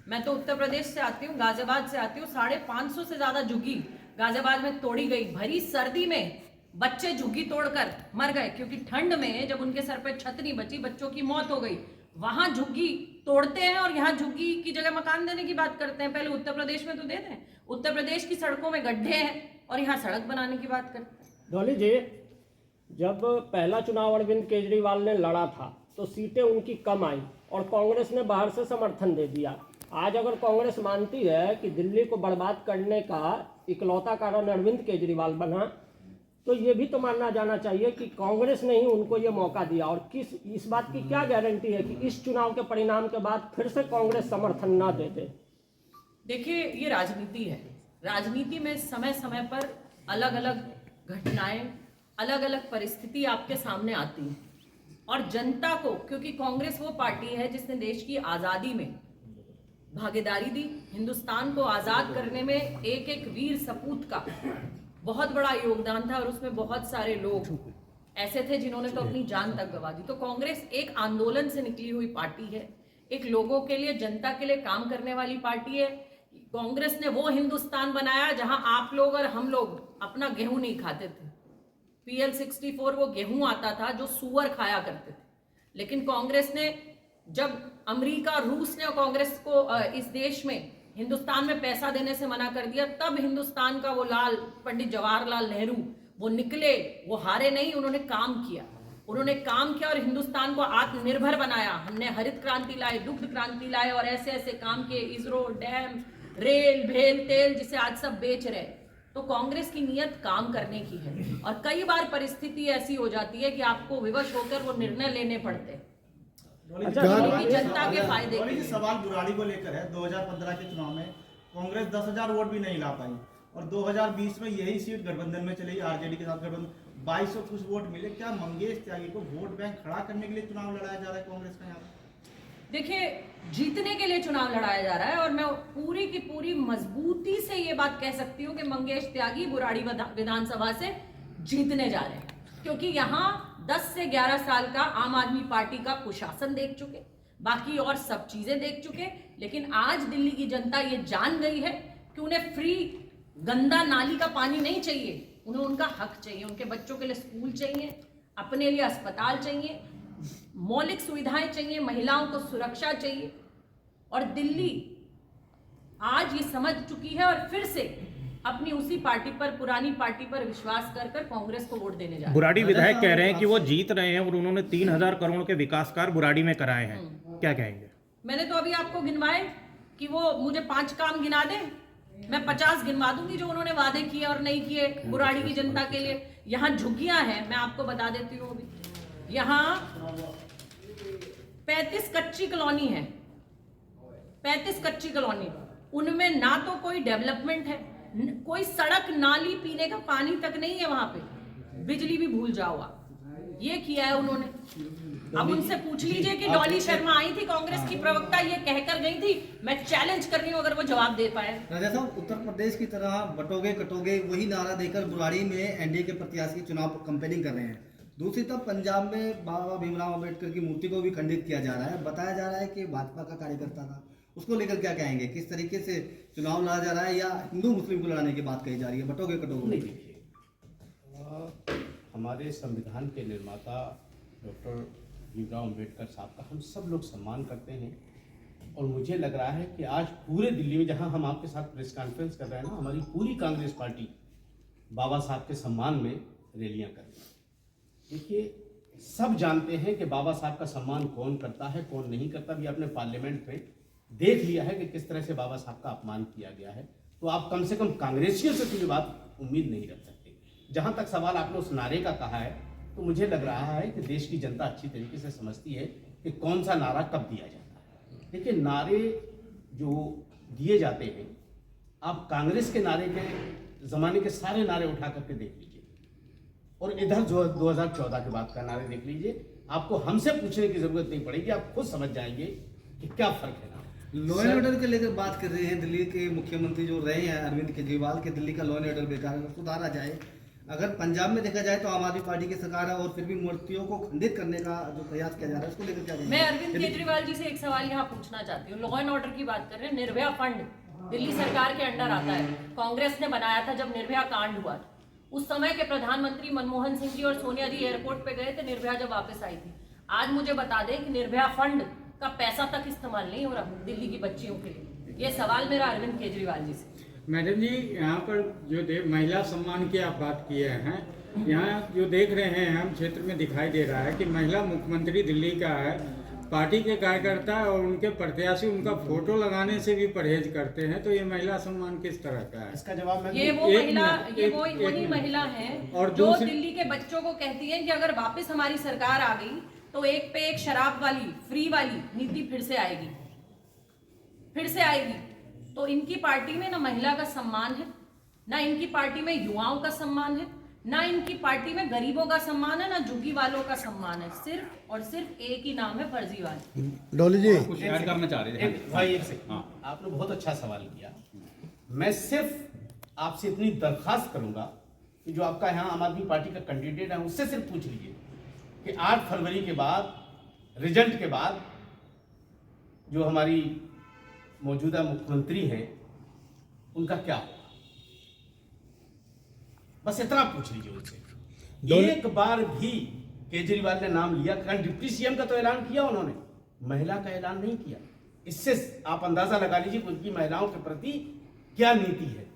मैं तो उत्तर प्रदेश से आती हूँ, गाजियाबाद से आती हूँ। 550 से ज्यादा झुग्गी गाजियाबाद में तोड़ी गई। भरी सर्दी में बच्चे झुग्गी तोड़कर मर गए, क्योंकि ठंड में जब उनके सर पे छत नहीं बची, बच्चों की मौत हो गई। वहां झुग्गी तोड़ते हैं और यहाँ झुग्गी की जगह मकान देने की बात करते हैं। पहले उत्तर प्रदेश में तो दे दें। उत्तर प्रदेश की सड़कों में गड्ढे हैं और यहाँ सड़क बनाने की बात करते हैं। डॉली जी, जब पहला चुनाव अरविंद केजरीवाल ने लड़ा था तो सीटें उनकी कम आई और कांग्रेस ने बाहर से समर्थन दे दिया। आज अगर कांग्रेस मानती है कि दिल्ली को बर्बाद करने का इकलौता कारण अरविंद केजरीवाल बना, तो ये भी तो मानना जाना चाहिए कि कांग्रेस ने ही उनको ये मौका दिया। और इस बात की क्या गारंटी है कि इस चुनाव के परिणाम के बाद फिर से कांग्रेस समर्थन ना दे दे? देखिए, ये राजनीति है। राजनीति में समय समय पर अलग अलग घटनाएं, अलग अलग परिस्थिति आपके सामने आती है और जनता को, क्योंकि कांग्रेस वो पार्टी है जिसने देश की आज़ादी में भागीदारी दी, हिंदुस्तान को आज़ाद करने में एक एक वीर सपूत का बहुत बड़ा योगदान था और उसमें बहुत सारे लोग ऐसे थे जिन्होंने तो अपनी जान तक गंवा दी। तो कांग्रेस एक आंदोलन से निकली हुई पार्टी है, एक लोगों के लिए, जनता के लिए काम करने वाली पार्टी है। कांग्रेस ने वो हिंदुस्तान बनाया जहां आप लोग और हम लोग अपना गेहूं नहीं खाते थे। PL 64 वो गेहूं आता था जो सूअर खाया करते थे। लेकिन कांग्रेस ने, जब अमेरिका, रूस ने कांग्रेस को इस देश में, हिंदुस्तान में पैसा देने से मना कर दिया, तब हिंदुस्तान का वो लाल पंडित जवाहरलाल नेहरू वो निकले, वो हारे नहीं, उन्होंने काम किया। उन्होंने काम किया और हिंदुस्तान को आत्मनिर्भर बनाया। हमने हरित क्रांति लाए, दुग्ध क्रांति लाए और ऐसे ऐसे काम किए, इसरो, डैम, रेल, भेल, तेल, जिसे आज सब बेच रहे। तो कांग्रेस की नीयत काम करने की है और कई बार परिस्थिति ऐसी हो जाती है कि आपको विवश होकर वो निर्णय लेने पड़ते हैं। अच्छा, जनता के फायदे के लिए। सवाल बुराड़ी को लेकर है। 2015 के चुनाव में कांग्रेस 10,000 वोट भी नहीं ला पाई और 2020 में यही सीट गठबंधन में चली, आरजेडी के साथ गठबंधन, 2200 कुछ वोट मिले। क्या मंगेश त्यागी को वोट बैंक खड़ा करने के लिए चुनाव लड़ाया जा रहा है कांग्रेस का यहाँ? देखिए, जीतने के लिए चुनाव लड़ाया जा रहा है और मैं पूरी की पूरी मजबूती से ये बात कह सकती हूँ कि मंगेश त्यागी बुराड़ी विधानसभा से जीतने जा रहे हैं, क्योंकि यहाँ 10 से 11 साल का आम आदमी पार्टी का कुशासन देख चुके, बाकी और सब चीजें देख चुके। लेकिन आज दिल्ली की जनता ये जान गई है कि उन्हें फ्री गंदा नाली का पानी नहीं चाहिए, उन्हें उनका हक चाहिए। उनके बच्चों के लिए स्कूल चाहिए, अपने लिए अस्पताल चाहिए, मौलिक सुविधाएं चाहिए, महिलाओं को सुरक्षा चाहिए। और दिल्ली आज ये समझ चुकी है और फिर से अपनी उसी पार्टी पर, पुरानी पार्टी पर विश्वास कर कर कांग्रेस को वोट देने जा रही है। बुराड़ी विधायक कह रहे हैं कि वो जीत रहे हैं और उन्होंने 3000 करोड़ के विकास कार्य बुराड़ी में कराए हैं, क्या कहेंगे? मैंने तो अभी आपको गिनवाए कि वो मुझे 5 काम गिना दे, मैं 50 गिनवा दूंगी जो उन्होंने वादे किए और नहीं किए बुराड़ी की जनता के लिए। यहाँ झुग्गियां हैं, मैं आपको बता देती हूँ। अभी यहाँ 35 कच्ची कॉलोनी है, 35 कच्ची कॉलोनी, उनमें ना तो कोई डेवलपमेंट है, कोई सड़क, नाली, पीने का पानी तक नहीं है वहां पे, बिजली भी भूल जाओ आप। ये किया है उन्होंने। अब उनसे पूछ लीजिए कि डॉली शर्मा आई थी, कांग्रेस की प्रवक्ता, ये कहकर गई थी। मैं चैलेंज कर रही हूँ अगर वो जवाब दे पाए। राजा साहब, उत्तर प्रदेश की तरह बटोगे कटोगे वही नारा देकर बुराड़ी में एनडीए के प्रत्याशी चुनाव कैंपेनिंग कर रहे हैं। दूसरी तरफ पंजाब में बाबा भीमराव अम्बेडकर की मूर्ति को भी खंडित किया जा रहा है, बताया जा रहा है कि भाजपा का कार्यकर्ता था। उसको लेकर क्या कहेंगे? किस तरीके से चुनाव लड़ा जा रहा है, या हिंदू मुस्लिम को लड़ाने की बात कही जा रही है? बटोगे कटोगे नहीं, देखिए, हमारे संविधान के निर्माता डॉक्टर भीमराव अम्बेडकर साहब का हम सब लोग सम्मान करते हैं और मुझे लग रहा है कि आज पूरे दिल्ली में, जहां हम आपके साथ प्रेस कॉन्फ्रेंस कर रहे हैं ना, हमारी पूरी कांग्रेस पार्टी बाबा साहब के सम्मान में रैलियां कर रही है। देखिए, सब जानते हैं कि बाबा साहब का सम्मान कौन करता है, कौन नहीं करता। भी आपने पार्लियामेंट में देख लिया है कि किस तरह से बाबा साहब का अपमान किया गया है। तो आप कम से कम कांग्रेसियों से कोई बात उम्मीद नहीं रख सकते। जहां तक सवाल आपने उस नारे का कहा है, तो मुझे लग रहा है कि देश की जनता अच्छी तरीके से समझती है कि कौन सा नारा कब दिया जाता है। देखिए, नारे जो दिए जाते हैं, आप कांग्रेस के नारे के ज़माने के सारे नारे उठा करके देख लीजिए और इधर जो 2014 के बाद का नारे देख लीजिए। आपको हमसे पूछने की ज़रूरत नहीं पड़ेगी, आप खुद समझ जाएंगे कि क्या फ़र्क है। लॉ एंड ऑर्डर के लेकर बात कर रहे हैं। दिल्ली के मुख्यमंत्री जो रहे हैं अरविंद केजरीवाल के, दिल्ली का लॉ एंड ऑर्डर बेकार है, सुधारा जाए। अगर पंजाब में देखा जाए तो आम आदमी पार्टी की सरकार है और फिर भी मूर्तियों को खंडित करने का जो प्रयास किया जा रहा है, उसको लेकर क्या कहेंगे? मैं अरविंद केजरीवाल जी से एक सवाल यहाँ पूछना चाहती हूँ। लॉ एंड ऑर्डर की बात कर रहे हैं। निर्भया फंड दिल्ली सरकार के अंडर आता है, कांग्रेस ने बनाया था जब निर्भया कांड हुआ था। उस समय के प्रधानमंत्री मनमोहन सिंह जी और सोनिया जी एयरपोर्ट पे गए थे निर्भया जब वापस आई थी। आज मुझे बता दें कि निर्भया फंड का पैसा तक इस्तेमाल नहीं हो रहा दिल्ली की बच्चियों के लिए। ये सवाल मेरा अरविंद केजरीवाल जी से। मैडम जी, यहाँ पर जो महिला सम्मान की आप बात किए हैं, यहाँ जो देख रहे हैं हम क्षेत्र में दिखाई दे रहा है कि महिला मुख्यमंत्री दिल्ली का है। पार्टी के कार्यकर्ता और उनके प्रत्याशी उनका फोटो लगाने से भी परहेज करते हैं, तो ये महिला सम्मान किस तरह का है? इसका जवाब मैं ये वही महिला है और जो दिल्ली के बच्चों को कहती है कि अगर वापस हमारी सरकार आ गई तो एक पे एक शराब वाली फ्री वाली नीति फिर से आएगी। तो इनकी पार्टी में ना महिला का सम्मान है, ना इनकी पार्टी में युवाओं का सम्मान है, ना इनकी पार्टी में गरीबों का सम्मान है, ना झुग्गी वालों का सम्मान है। सिर्फ और सिर्फ एक ही नाम है, फर्जीवाल। डोली जी कुछ ऐड करना चाह रहे थे। भाई एक सेकंड, आपने बहुत अच्छा सवाल किया। मैं सिर्फ आपसे इतनी दरखास्त करूंगा कि जो आपका यहाँ आम आदमी पार्टी का कैंडिडेट है उससे सिर्फ पूछ लीजिए कि 8 फरवरी के बाद, रिजल्ट के बाद, जो हमारी मौजूदा मुख्यमंत्री हैं उनका क्या होगा। बस इतना पूछ लीजिए उनसे। एक बार भी केजरीवाल ने नाम लिया? कल डिप्टी सीएम का तो ऐलान किया उन्होंने, महिला का ऐलान नहीं किया। इससे आप अंदाजा लगा लीजिए उनकी महिलाओं के प्रति क्या नीति है।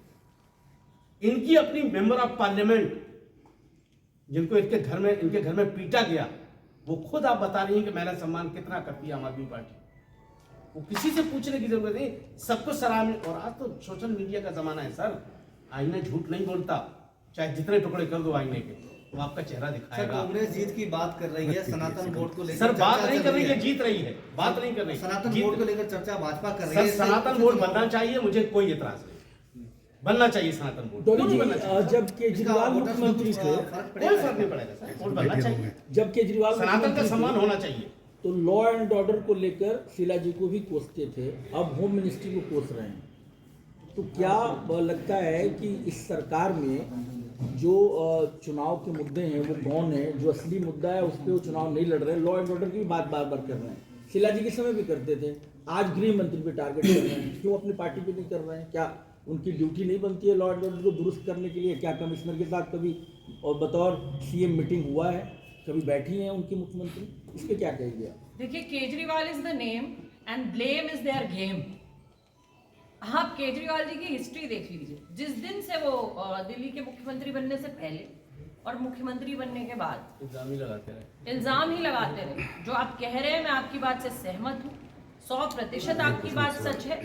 इनकी अपनी मेंबर ऑफ पार्लियामेंट जिनको इनके घर में पीटा गया, वो खुद आप बता रही हैं कि महिला सम्मान कितना करती है आम आदमी पार्टी। वो किसी से पूछने की जरूरत नहीं, सबको सराहने। और आज तो सोशल मीडिया का जमाना है सर, आईना झूठ नहीं बोलता, चाहे जितने टुकड़े कर दो आईने के, वो आपका चेहरा दिखाएगा। कांग्रेस जीत की बात कर रही है, सनातन वोट को लेकर सर बात नहीं कर रही है, जीत रही है, बात नहीं कर रही। सनातन वोट को लेकर चर्चा भाजपा कर रही सर है। सनातन वोट बनना चाहिए, मुझे कोई एतराज नहीं, बनना चाहिए सनातन वोट। डोली जी, बनना चाहिए? जब केजरीवाल मुख्यमंत्री थे, कोई फर्क नहीं पड़ेगा सर, वोट बनना चाहिए। जब केजरीवाल सनातन का मुख्यमंत्री सम्मान थे, होना चाहिए। तो लॉ एंड ऑर्डर को लेकर शीला जी को भी कोसते थे, अब होम मिनिस्ट्री को कोस रहे हैं। तो क्या लगता है कि इस सरकार में जो चुनाव के मुद्दे हैं वो कौन है, जो असली मुद्दा है उस पर वो चुनाव नहीं लड़ रहे हैं, लॉ एंड ऑर्डर की बात बार बार कर रहे हैं। शीला जी के समय भी करते थे, आज गृह मंत्री पे टारगेट कर रहे हैं, क्यों अपनी पार्टी पे नहीं कर रहे हैं? क्या उनकी ड्यूटी नहीं बनती है लॉ एंड ऑर्डर को दुरुस्त करने के लिए? क्या कमिश्नर के साथ कभी और बतौर सीएम मीटिंग हुआ है, कभी बैठी हैं उनकी मुख्यमंत्री? इस पे क्या कहेंगे आप? देखिए, Kejriwal is the name and blame is their game. आप केजरीवाल जी की हिस्ट्री देख लीजिए। जिस दिन से वो दिल्ली के मुख्यमंत्री बनने से पहले और मुख्यमंत्री बनने के बाद इल्जाम ही लगाते रहे। जो आप कह रहे हैं, मैं आपकी बात से सहमत हूँ, 100% आपकी बात सच है।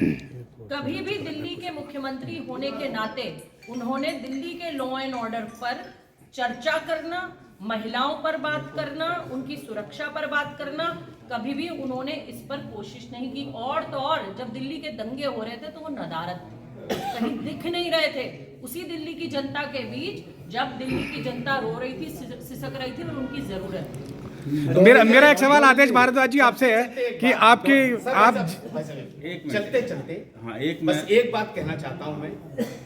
कभी भी दिल्ली के मुख्यमंत्री होने के नाते उन्होंने दिल्ली के लॉ एंड ऑर्डर पर चर्चा करना, महिलाओं पर बात करना, उनकी सुरक्षा पर बात करना, कभी भी उन्होंने इस पर कोशिश नहीं की। और तो और जब दिल्ली के दंगे हो रहे थे तो वो नदारद थे, कहीं दिख नहीं रहे थे उसी दिल्ली की जनता के बीच, जब दिल्ली की जनता रो रही थी, सिसक रही थी और उनकी जरूरत थी। मेरा एक सवाल आदेश भारद्वाज जी आपसे है कि आपके आप चलते चलते बस एक बात कहना चाहता हूं मैं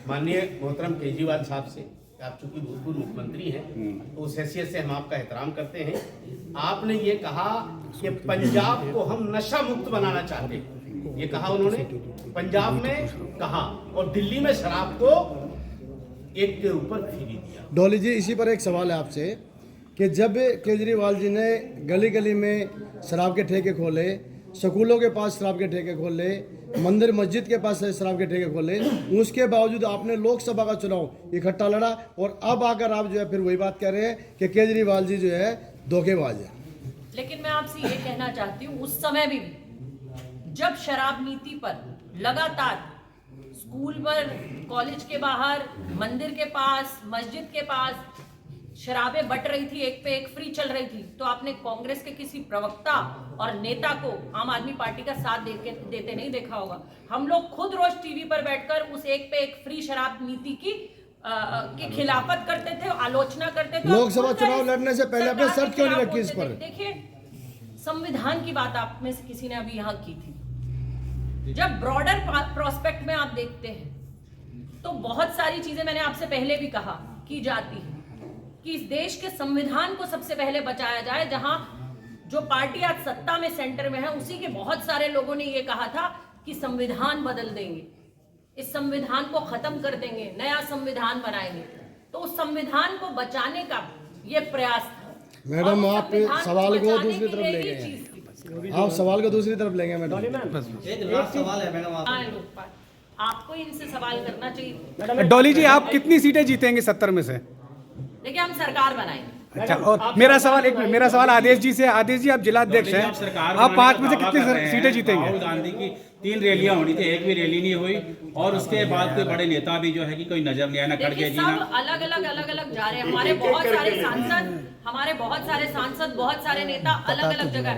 माननीय मोहतरम केजरीवाल साहब से। आप चूंकि भूतपूर्व मुख्यमंत्री हैं तो उस हैसियत से हम आपका एहतराम करते हैं। आपने ये कहा कि पंजाब को हम नशा मुक्त बनाना चाहते हैं, ये कहा उन्होंने, पंजाब में कहा, और दिल्ली में शराब को एक के ऊपर फेरी दिया। डोली जी, इसी पर एक सवाल है आपसे कि जब केजरीवाल जी ने गली गली में शराब के ठेके खोले, स्कूलों के पास शराब के ठेके खोले, मंदिर मस्जिद के पास शराब के ठेके खोले, उसके बावजूद आपने लोकसभा का चुनाव इकट्ठा लड़ा और अब आकर आप जो है फिर वही बात कह रहे हैं कि केजरीवाल जी जो है धोखेबाज है। लेकिन मैं आपसे ये कहना चाहती हूँ, उस समय भी जब शराब नीति पर लगातार स्कूल पर, कॉलेज के बाहर, मंदिर के पास, मस्जिद के पास शराबें बट रही थी, एक पे एक फ्री चल रही थी, तो आपने कांग्रेस के किसी प्रवक्ता और नेता को आम आदमी पार्टी का साथ देते नहीं देखा होगा। हम लोग खुद रोज टीवी पर बैठकर उस एक पे एक फ्री शराब नीति की खिलाफत करते थे, आलोचना करते थे। लोकसभा चुनाव लड़ने से पहले आपने शर्त क्यों नहीं रखी इस पर? देखिए, संविधान की बात आप में से किसी ने अभी यहाँ की थी। जब ब्रॉडर प्रोस्पेक्ट में आप देखते हैं तो बहुत सारी चीजें मैंने आपसे पहले भी कहा की जाती है कि इस देश के संविधान को सबसे पहले बचाया जाए। जहां जो पार्टी आज सत्ता में सेंटर में है, उसी के बहुत सारे लोगों ने ये कहा था कि संविधान बदल देंगे, इस संविधान को खत्म कर देंगे, नया संविधान बनाएंगे। तो उस संविधान को बचाने का ये प्रयास था। मैडम, और उस आप संविधान सवाल को बचाने दूसरी के तरफ लिए ले ही गए चीज हैं। थी। आप सवाल को दूसरी तरफ लेंगे मैडम। एक लास्ट सवाल है मैडम आप हाँ, लोकपाल, आपको इनसे सवाल करना चाहिए। डॉली जी, आप कितनी सीटें जीतेंगे 70 में से? देखिए, हम सरकार बनाएंगे। अच्छा, और मेरा सवाल मेरा सवाल आदेश जी से। आदेश जी, आप जिलाध्यक्ष हैं, आप 5 में से कितनी सीटें जीतेंगे? राहुल गांधी की 3 रैलियां होनी थी, एक भी रैली नहीं हुई, और उसके बाद कोई बड़े नेता भी जो है कि कोई नजर नहीं आया, ना खड़गे जी, सब अलग अलग जा रहे हैं। हमारे बहुत सारे नेता अलग अलग जगह।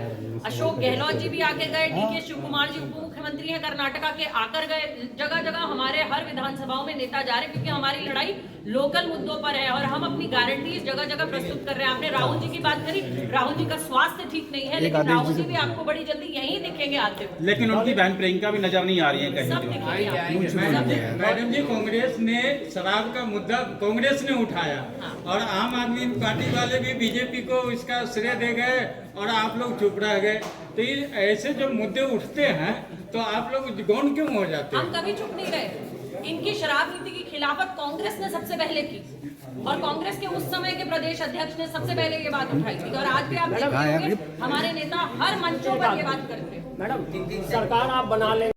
अशोक गहलोत जी भी आके गए, डीके शिव कुमार जी उप मुख्यमंत्री हैं कर्नाटका के, आकर गए। जगह जगह हमारे हर विधानसभाओं में नेता जा रहे हैं, क्योंकि हमारी लड़ाई लोकल मुद्दों पर है और हम अपनी गारंटी जगह जगह प्रस्तुत कर रहे हैं। आपने राहुल जी की बात करी, राहुल जी का स्वास्थ्य ठीक नहीं है, लेकिन राहुल जी भी आपको बड़ी जल्दी यहीं दिखेंगे आते हुए। लेकिन उनकी बहन प्रियंका भी नजर नहीं आ रही है कहीं सब भी। दिखेंगे आपको। मैडम जी, कांग्रेस ने शराब का मुद्दा कांग्रेस ने उठाया और आम आदमी पार्टी वाले भी बीजेपी को इसका श्रेय दे गए और आप लोग चुप रह गए। तो ये ऐसे जो मुद्दे उठते हैं तो आप लोग गौण क्यों हो जाते हैं? हम कभी चुप नहीं रहे। इनकी शराब नीति की खिलाफत कांग्रेस ने सबसे पहले की, और कांग्रेस के उस समय के प्रदेश अध्यक्ष ने सबसे पहले ये बात उठाई थी। और आज भी आप देखेंगे हमारे नेता हर मंचों पर ये बात करते हैं। मैडम, सरकार आप बना लें।